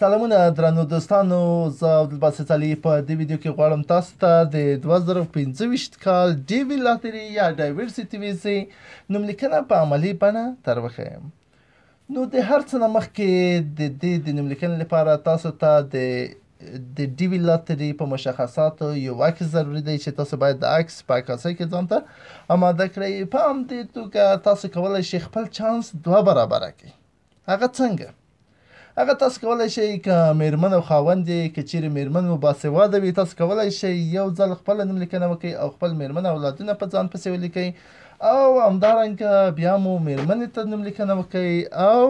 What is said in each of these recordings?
سلامونه درنو دوستانو، زه عبدالباسط علي په دې ویډیو کې غواړم تاسو ته د 2025 کال ډیوي لاتري یا ډایورسټي ویزې نوملیکنه په عملي بڼه در وښیم. نو د هر څه نه مخکې د دې د نوملیکنې لپاره تاسو ته د ډیوي لاتري په مشخصاتو یو عکس ضروري دی چې تاسو باید د عکس په عکاسۍ کې ځان ته اماده کړئ. په همدې توګه تاسو کولی شئ خپل چانس دوه برابره کړئ. هغه څنګه؟ هغه تاسو کولی شئ که میرمن او خاوند یې، که چیرې میرمن مو باسواده وي، تاسو کولی شئ یو ځل خپله نوملیکنه وکړئ او خپل میرمن اولادونه په ځان پسې ولیکئ، او همدارنګه بیا مو میرمنې ته نوملیکنه وکړئ او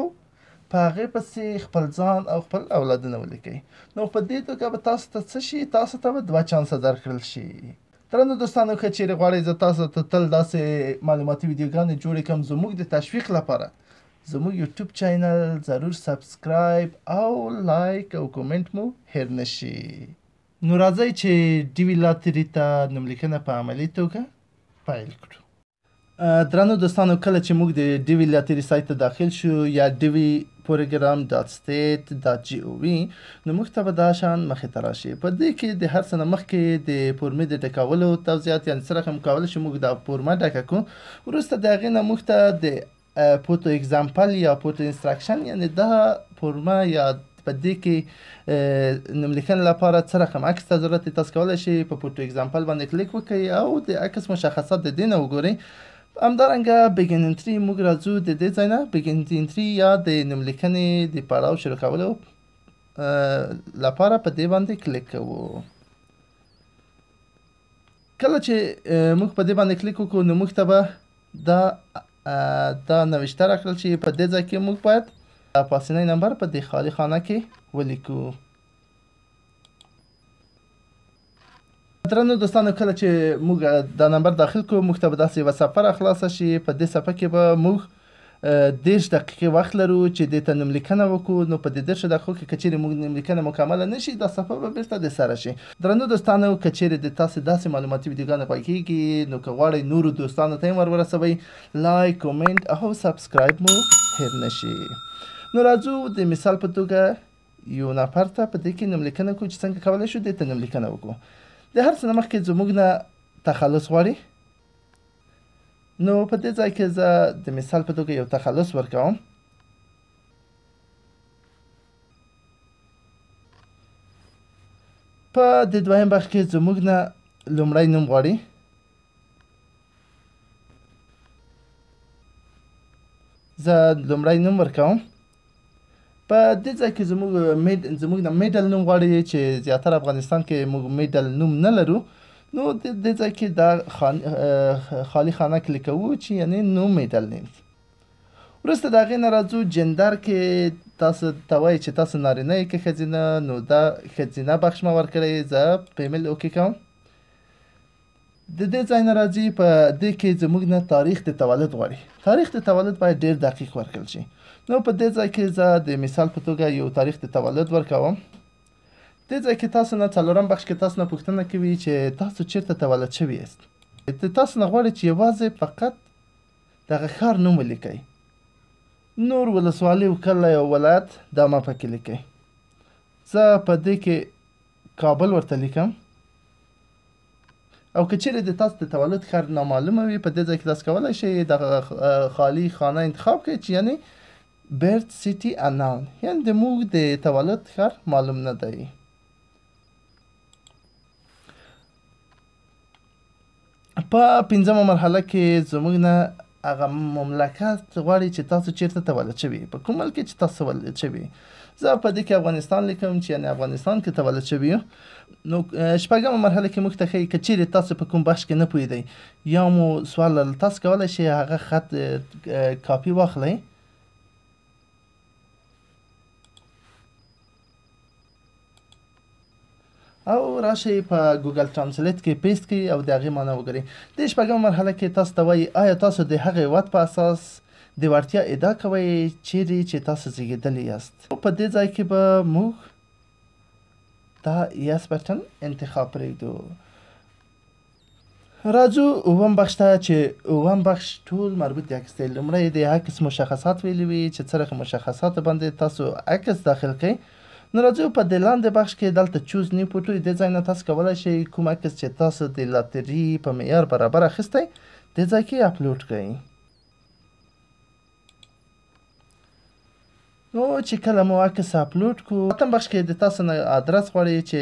په هغې پسې خپل ځان او خپل اولادونه ولیکئ. نو په دې توګه به تاسو ته څه شي؟ تاسو ته به 2 چانسه درکړل شي. درنو دوستانو، که چیرې غواړئ زه تاسو ته تل داسې معلوماتي ویډیوګانې جوړې کړم زموږ د تشویق لپاره، زموږ یوټیوب چینل ضرور سبسکرایب او لایک او کومنټ مو هیر نشي. نو راځئ چې ډیوي لاتري ته نوملیکنه په عملي توګه پیل کړو. درنو دوستانو، کله چې موږ د ډیوي لاتري سایت ته داخل شو یا dvprogram.state.gov نو موږ ته به دا شان مخې ته راشي. په دې کې د هر څه نه مخکې د فورمې د ډکولو توضیحات، یعنې څه رقم کولی شو موږ دا فورمه ډکه کړو. وروسته د هغې نه موږ ته د فوټو اگزامپل یا فوټو انسترکشن، یعنې دا فورمه یا په دې کې نوملیکنې لپاره څه رقم عکس ته ضرورت دی، تاسو کولی شئ په فوټو اگزامپل باندې کلیک وکړئ او د عکس مشخصات د دې نه وګورئ. همدارنګه بیګن انټري موږ راځو د دې ځای نه بیګن انټري یا د نوملیکنې د پړاو شروع کولو لپاره په دې باندې کلیک کوو. کله چې موږ په دې باندې کلیک وکړو نو موږ ته به دا نوشته راکړل چې په دې ځای کې موږ باید پاسنی نمبر په دې خالي خانه کې ولیکو. درنو دوستانو، کله چې موږ دا نمبر داخل کړو موږ ته به داسې یوه صفحه راخلاصه شي. په دې صفحه کې به موږ 10 دقیقې وخت لرو چې دې ته نوملیکنه وکړو. نو په دې 10 دقیقو کې که چیرې موږ نوملیکنه مکمله نه شي، دا صفحه به بیرته د سره شي. درنو دوستانو، که چیرې د تاسې داسې معلوماتي ویډیوګانې خوښیږي نو که غواړئ نورو دوستانو ته یې ورسوئ، لایک، کومنټ او سبسکرایب مو هیر نشي. نو راځو د مثال په توګه یو نفر ته په دې کې نوملیکنه کوو چې څنګه کولی شو دې ته نوملیکنه وکړو. د هر څه نه مخکې زموږ نه تخلص غواړي. نو په دې ځای کې زه د مثال په توګه یو تخلص ورکوم. په د دویم بخش کې زموږ نه لومړی نوم غواړي. زه لومړی نوم ورکوم. په دې ځای کې زموږ نه میډل نوم غواړي چې زیاتره افغانستان کې موږ میډل نوم نه لرو. نو د دې ځای کې دا خالي خانه کلیک کوو چې یعنې نو میډل نیمز. وروسته د هغې نه راځو جندر کې تاسو ته وایي چې تاسو نارینه یې که ښځینه، نو دا ښځینه بخش مه ورکړئ. زه فیمیل اوکې کوم. د دې ځای نه راځي په دې کې زموږ نه تاریخ د تولد غواړي. تاریخ د تولد باید ډېر دقیق ورکړل شي. نو په دې ځای کې زه د مثال په توګه یو تاریخ د تولد ورکوم. دې ځای کې تاسو نه څلورم بخش کې تاسو نه پوښتنه کوي چې تاسو چیرته تولد شوي یاست. تاسو نه غواړي چې یوازې فقط دغه ښار نوم ولیکئ. نور ولسوالي او کلی او ولایت دا مه پکې لیکئ. زه په دې کې کابل ورته لیکم. او که چیرې د تاسو د تولد ښار نامعلومه وي، په دې ځای کې تاسو کولی شئ دغه خالي خانه انتخاب کړئ چې یعنې birth city unknown، یعنې د موږ د تولد ښار معلوم نه دی. په 5مه مرحله کې زموږ نه هغه مملکت غواړي چې تاسو چیرته تولد شوي، په کوم ملک کې چې تاسو تولد شوي. زه په دې کې افغانستان لیکم چې یعنې افغانستان کې تولد شوي یو. نو 6مه مرحله کې موږ ته ښیي که چیرې تاسو په کوم بخش کې نه پوهېدئ یا مو سوال لرل، تاسو کولی شئ هغه خط کاپي واخلئ او راشئ په ګوګل ټرانسلیټ کې پیسټ کړئ او د هغې معنی وګورئ. د 6مه مرحله کې تاسو ته وایي آیا تاسو د هغې هېواد په اساس د وړتیا ادعا کوئ چیرې چې تاسو زیږېدلي یاست. په دې ځای کې به موږ دا یس بټن انتخاب پرېږدو. راځو اووم بخش ته چې اووم بخش ټول مربوط د عکس دی. لومړی د عکس مشخصات ویلي وي چې څه رقم مشخصاتو باندې تاسو عکس داخل کړئ. نو راځو په دې لاندې بخش کې دلته چوز نیو فوټو دې ځای نه تاسو کولی شئ کوم عکس چې تاسو د لاتري په معیار برابر اخیستی دې ځای کې اپلوډ کړئ. نو چې کله مو عکس اپلوډ کړو اتم بخش کې د تاسو نه ادرس غواړي چې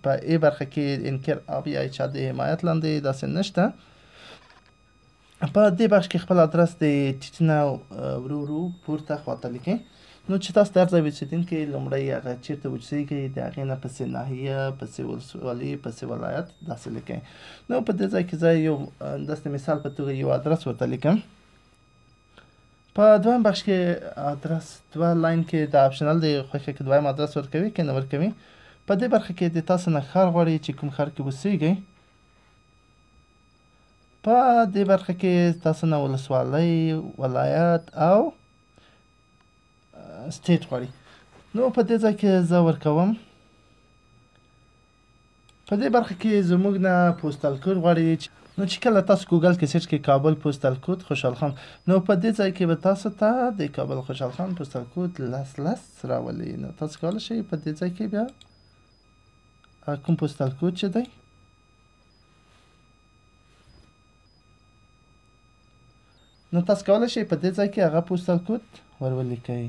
په ای برخه کې انکر اب یا چا د حمایت لاندې داسې نشته. په دې بخش کې خپل ادرس د ټیټ نه ورو ورو پورته خواته لیکئ. نو چې تاسو د هر ځای اوسېدونکي لومړی هغه چېرته اوسېږئ د هغې نه پسې ناحیه پسې ولسوالي پسې ولایت داسې لیکئ. نو په دې ځای کې زه یو داسې مثال په توګه یو ادرس ورته لیکم. په دویم بخش کې ادرس دوه لاین کې د آپشنل د خوښه کې دویم ادرس ورکوي که نه ورکوي. په دې برخه کې د تاسو نه ښار غواړي چې کوم ښار کې اوسېږئ. په دې برخه کې تاسو نه ولسوالۍ ولایت او سټیټ غواړي. نو په دې ځای کې زه ورکوم. په دې برخه کې زموږ نه پوسټل کوډ غواړي. نو چې کله تاسو ګوګل کې سرچ کې کابل پوسټل کوډ خوشحال خان نو په دې ځای کې به تاسو ته د کابل خوشحال خان پوسټل کوډ لس راولي. نو تاسو کولی شئ په دې ځای کې بیا کوم پوسټل کوډ چې دی نو تاسو کولی شئ په دې ځای کې هغه پوسټل کوډ ور ولیکئ.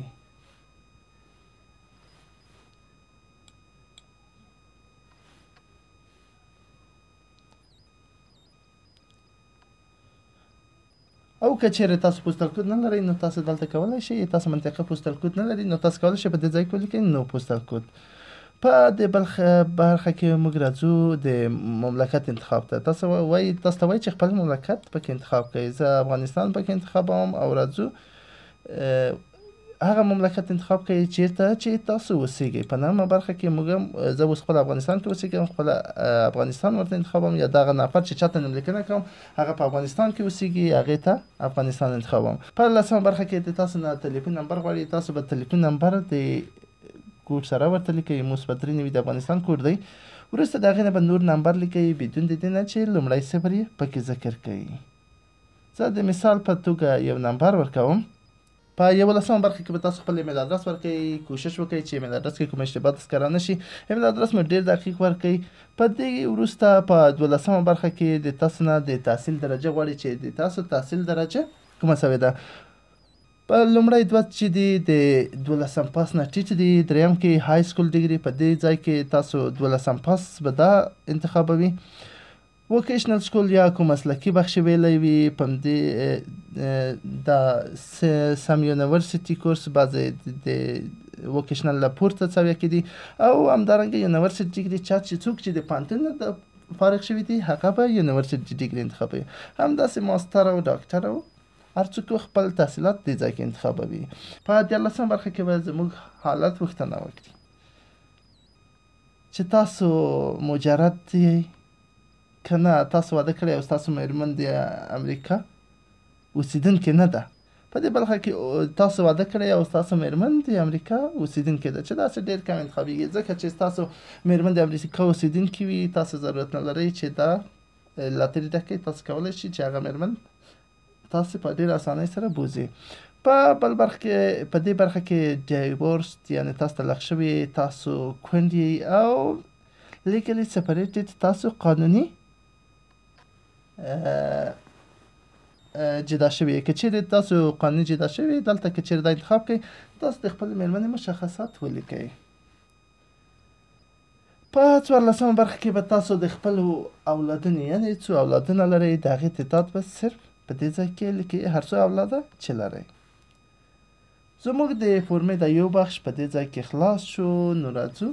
او که چیرې تاسو پوسټل کوډ نه لرئ نو تاسو دلته کولی شئ تاسو منطقه پوسټل کوډ نه لرئ نو تاسو کولی شئ په دې ځای کې ولیکئ نو پوسټل کوډ. په دې برخه کې موږ راځو د مملکت انتخاب ته. تاسو ته وایي چې خپل مملکت پکې انتخاب کړئ. زه افغانستان پکې انتخابوم او راځو هغه مملکت انتخاب کړئ چیرته چې تاسو اوسېږئ. په نهمه برخه کې موږ هم زه اوس خپل افغانستان کې اوسېږم خپل افغانستان ورته انتخابوم یا دغه نفر چې چاته نوملیکنه کوم هغه په افغانستان کې اوسېږي هغې ته افغانستان انتخابوم. په لسمه برخه کې د تاسو نه تلیفون نمبر غواړي. تاسو به تلیفون نمبر د کوډ سره ورته لیکئ. مثبت 93 د افغانستان کوډ دی. وروسته د هغې نه به نور نمبر لیکئ بدون د دې نه چې لومړی صفر یې پکې ذکر کړئ. زه د مثال په توګه یو نمبر ورکوم. په 11مه برخه کې به تاسو خپل ایمیل ادرس ورکړئ. کوشش وکړئ چې ایمیل ادرس کې کوم اشتباه تذکره نه شي. ایمیل ادرس مو ډېر دقیق ورکړئ. په دې وروسته په 12مه برخه کې د تاسو نه د تحصیل درجه غواړي چې د تاسو تحصیل درجه کومه سوې ده. په لومړی دوه چې دي د 12 پاس نه ټیټ دي. دریم کې های سکول ډیګري. په دې ځای کې تاسو 12 پاس به دا انتخابوي. ووکیشنل سکول یا کوم مسلکي بخش ویلی وي په همدې د سم یونیورسټي کورس بعضې د ووکیشنل نه پورته څویه کې دي او همدارنګه یونیورسټي ډیګري چې څوک چې د پوهنتون نه فارغ شوي دي هغه به یونیورسټي ډیګري انتخابوي. همداسې ماستر او ډاکټر او هر څوک خپل تحصیلات دې ځای کې انتخابوي. په 14مه برخه کې به زموږ حالت پوښتنه وکړي چې تاسو مجرد یې که نه تاسو واده کړی او ستاسو مېرمن د امریکا اوسېدونکې نه ده. په دې برخه کې تاسو واده کړی او ستاسو مېرمن د امریکا اوسېدونکې ده چې داسې ډېر کم انتخابېږي ځکه چې ستاسو مېرمن د امریکا اوسېدونکې وي تاسو ضرورت نه لرئ چې دا لاتري ډکئ. تاسو کولی شئ چې هغه مېرمن تاسو په ډېر اسانۍ سره بوځي. په بل برخه کې په دې برخه کې ډایورس یعنې تاسو طلاق شوي تاسو کونډې او لیګلی سپریټډ تاسو قانوني جدا شوي. که چیرې تاسو قانوني جدا شوي دلته که چیرې دا انتخاب کړئ تاسو د خپل مېرمنې مشخصات ولیکئ. په 14مه برخه کې به تاسو د خپلو اولادونو یعنې څو اولادونه لرئ د هغې تعداد به صرف په دې ځای کې لیکئ هر څو اولاده چې لرئ. زموږ د فورمې دا یو بخش په دې ځای کې خلاص شو. نو راځو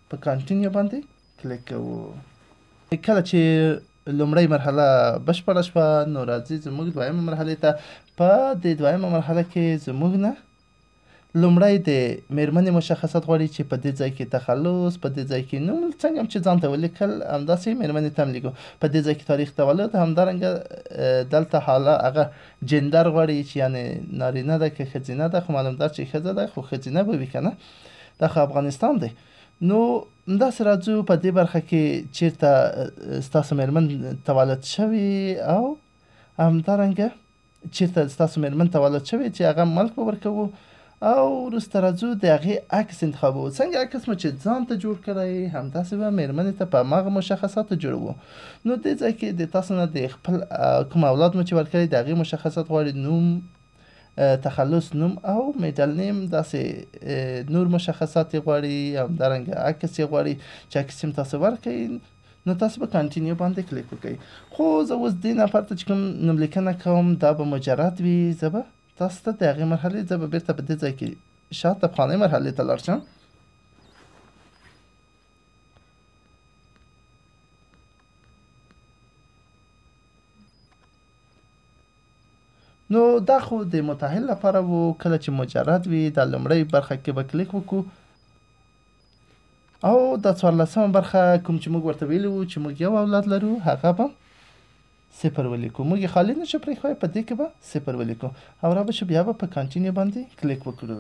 په کانټینیو باندې کلیک کوو. کله چې لومړۍ مرحله بشپړه شوه نو راځئ زموږ دویمه مرحلې ته. په دې دویمه مرحله کې زموږ نه لومړی د مېرمنې مشخصات غواړي چې په دې ځای کې تخلص په دې ځای کې نوم څنګه هم چې ځان ته ولیکل همداسې مېرمنې ته هم لیکو. په دې ځای کې تاریخ تولد همدارنګه دلته حاله هغه جندر غواړي چې یعنې نارینه ده که ښځینه ده خو معلوم ده چې ښځه ده خو ښځینه به وي که نه دا خو افغانستان دی. نو همداسې راځو په دې برخه کې چیرته ستاسو مېرمن تولد شوي او همدارنګه چیرته ستاسو مېرمن تولد شوي چې هغه ملک به ورکوو او وروسته راځو د هغې عکس انتخابوو. څنګه عکس مو چې ځان ته جوړ کړی همداسې به مېرمنې ته په هماغه مشخصاتو جوړوو. نو دې ځای کې د تاسو نه د خپل کوم اولاد مو چې ورکړی د هغې مشخصات غواړي، نوم، تخلص نوم او میډل نیم، داسې نور مشخصات یې غواړي، همدارنګه عکس یې غواړي چې عکس یې تاسو ورکړئ. نو تاسو به کانټینیو باندې کلیک وکړئ. خو زه اوس دې نفر ته چې کوم نوملیکنه کوم دا به مجرد وي. زه به تاسو ته د هغې مرحلې زه به بیرته په دې ځای کې شاته پخوانۍ مرحلې ته لاړ شم. نو دا خو د متأهل لپاره و. کله چې مجرد وي دا لومړۍ برخه کې به کلیک وکړو او دا 14مه برخه کوم چې موږ ورته ویلي وو چې موږ یو اولاد لرو هغه به 0 ولیکو. موږ یې خالي نشو پرېښوی، په دې کې به 0 ولیکو او را به شو بیا به په کانټینیو باندې کلیک وکړو.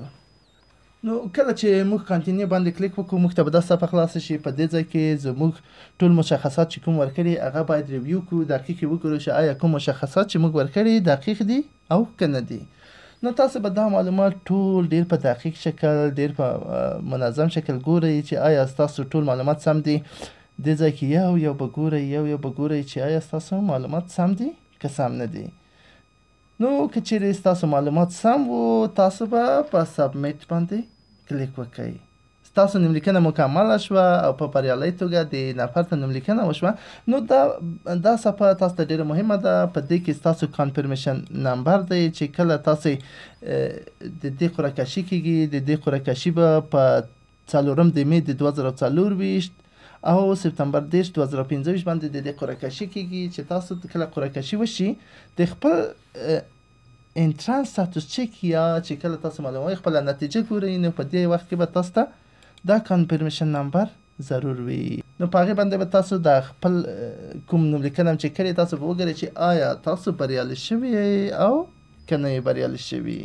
نو کله چې موږ کانټینیو باندې کلیک وکړو موږ ته به دا صفحه خلاصه شي. په دې ځای کې زموږ ټول مشخصات چې کوم ورکړي هغه باید ریویو کړو، دقیق یې وګورو چې آیا کوم مشخصات چې موږ ورکړي دقیق دي او که نه دي. نو تاسو به دا معلومات ټول ډیر په دقیق شکل، ډیر په منظم شکل ګورئ چې آیا ستاسو ټول معلومات سم دي. دې ځای کې یو به ګورئ به ګورئ چې آیا ستاسو معلومات سم دي که سم نه دي. نو که چیرې ستاسو معلومات سم وو تاسو به په سبمیټ باندې کلیک وکړئ. ستاسو نوملیکنه مکمله شوه او په بریالۍ توګه د نفر ته نوملیکنه وشوه. نو دا صفحه تاسو ته ډیره مهمه ده. په دې کې ستاسو کانفرمیشن نمبر دی چې کله تاسو د دې قرعه کشي کیږي. د دې قرعه کشي به په 4 د مې د 2024 او سپتمبر 10 2025 باندې د دې قرعه کشي کیږي چې تاسو کله قرعه کشي وشي د خپل انټرانس سټاتوس چک یا چې کله تاسو معلوموي خپل نتیجه ګورئ نو په دې وخت کې به تاسو ته دا کانفرمیشن نمبر ضرور وي. نو په هغې باندې به تاسو د خپل کوم نوملیکنه هم چې کړې تاسو به وګورئ چې آیا تاسو بریالي شوي او که نه یې بریالي شوي.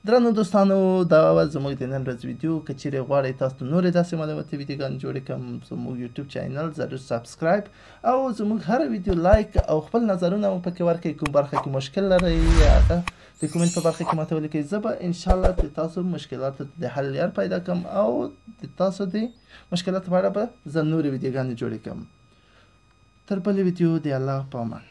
درنو دوستانو دا زموږ د نن ورځ ویډیو. که چیرې غواړئ تاسو ته نورې داسې معلوماتي ویډیوګانې جوړې کړم زموږ یوټیوب چینل ضرور سبسکرایب او زموږ هر ویډیو لایک او خپل نظرونه مو پکې ورکړئ. کوم برخه کې مشکل لرئ هغه د کومنټ په برخه کې ماته ولیکئ. زه به انشاءالله د تاسو مشکلاتو د حل لار پیدا کړم او د تاسو د مشکلاتو په اړه به زه نورې ویډیوګانې جوړې کړم. تر بلې ویډیو د الله په امان.